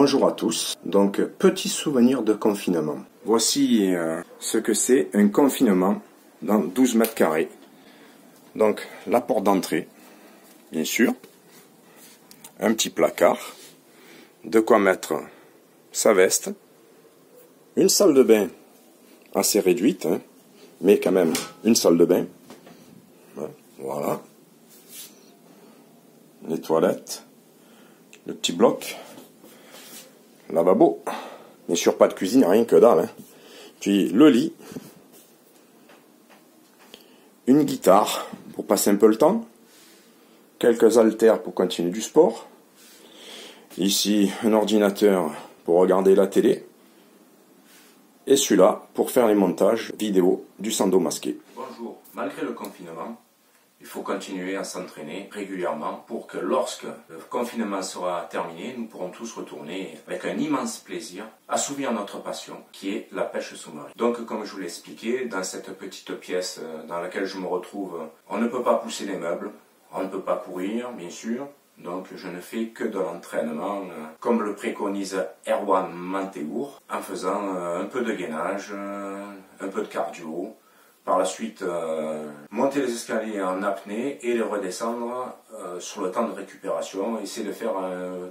Bonjour à tous. Donc, petit souvenir de confinement. Voici ce que c'est un confinement dans 12 mètres carrés. Donc, la porte d'entrée, bien sûr. Un petit placard. De quoi mettre sa veste. Une salle de bain assez réduite, hein, mais quand même une salle de bain. Voilà. Les toilettes. Le petit bloc. Lavabo. Bien sûr, pas de cuisine, rien que dalle. Hein. Puis le lit. Une guitare pour passer un peu le temps. Quelques haltères pour continuer du sport. Ici, un ordinateur pour regarder la télé. Et celui-là pour faire les montages vidéo du Sando masqué. Bonjour. Malgré le confinement, il faut continuer à s'entraîner régulièrement pour que lorsque le confinement sera terminé, nous pourrons tous retourner avec un immense plaisir, assouvir notre passion qui est la pêche sous-marine. Donc comme je vous l'ai expliqué, dans cette petite pièce dans laquelle je me retrouve, on ne peut pas pousser les meubles, on ne peut pas courir bien sûr, donc je ne fais que de l'entraînement comme le préconise Erwan Manteour, en faisant un peu de gainage, un peu de cardio. Par la suite, monter les escaliers en apnée et les redescendre sur le temps de récupération. Essayer de faire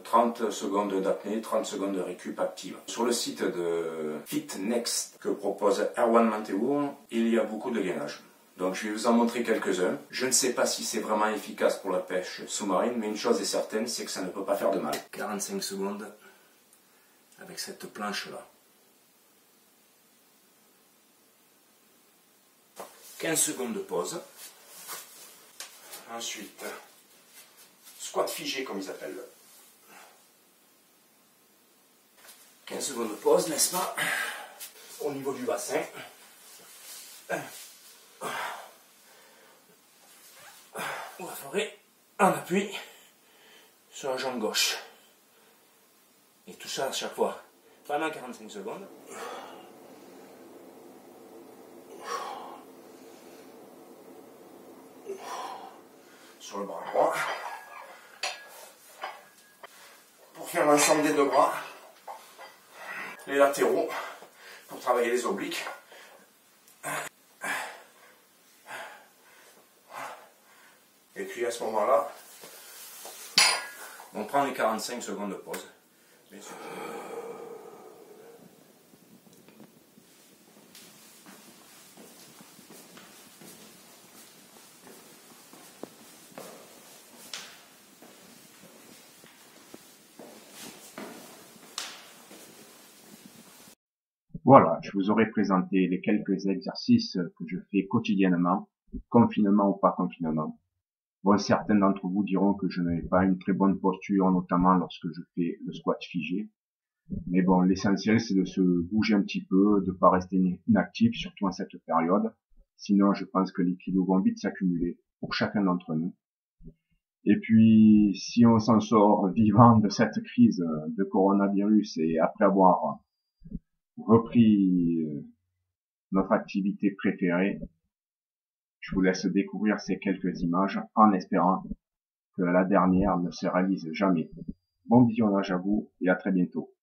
30 secondes d'apnée, 30 secondes de récup active. Sur le site de FitNext que propose Erwan Manteour, il y a beaucoup de gainage. Donc je vais vous en montrer quelques-uns. Je ne sais pas si c'est vraiment efficace pour la pêche sous-marine, mais une chose est certaine, c'est que ça ne peut pas faire de mal. 45 secondes avec cette planche-là. 15 secondes de pause. Ensuite, squat figé comme ils appellent. 15 secondes de pause, n'est-ce pas? Au niveau du bassin. On va faire en appui sur la jambe gauche. Et tout ça à chaque fois pendant 45 secondes. Sur le bras droit. Pour faire l'ensemble des deux bras. Les latéraux. Pour travailler les obliques. Et puis à ce moment-là, on prend les 45 secondes de pause. Bien sûr. Voilà, je vous aurais présenté les quelques exercices que je fais quotidiennement, confinement ou pas confinement. Bon, certains d'entre vous diront que je n'ai pas une très bonne posture, notamment lorsque je fais le squat figé. Mais bon, l'essentiel c'est de se bouger un petit peu, de pas rester inactif, surtout en cette période. Sinon, je pense que les kilos vont vite s'accumuler pour chacun d'entre nous. Et puis, si on s'en sort vivant de cette crise de coronavirus et après avoir repris notre activité préférée, je vous laisse découvrir ces quelques images en espérant que la dernière ne se réalise jamais. Bon visionnage à vous et à très bientôt.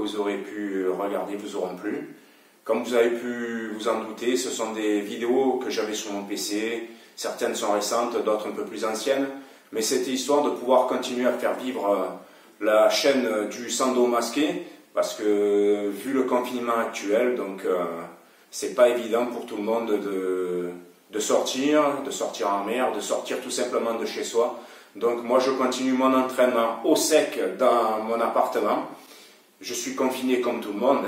vous aurez pu regarder vous auront plu. Comme vous avez pu vous en douter, ce sont des vidéos que j'avais sur mon PC. Certaines sont récentes, d'autres un peu plus anciennes. Mais c'était histoire de pouvoir continuer à faire vivre la chaîne du Sando masqué. Parce que vu le confinement actuel, donc c'est pas évident pour tout le monde de sortir en mer, de sortir tout simplement de chez soi. Donc moi je continue mon entraînement au sec dans mon appartement. Je suis confiné comme tout le monde.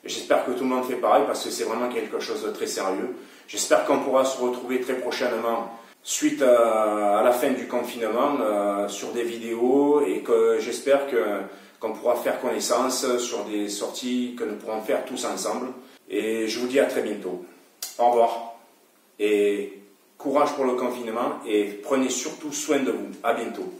J'espère que tout le monde fait pareil parce que c'est vraiment quelque chose de très sérieux. J'espère qu'on pourra se retrouver très prochainement suite à la fin du confinement sur des vidéos et que j'espère qu'on pourra faire connaissance sur des sorties que nous pourrons faire tous ensemble. Et je vous dis à très bientôt. Au revoir et courage pour le confinement et prenez surtout soin de vous. À bientôt.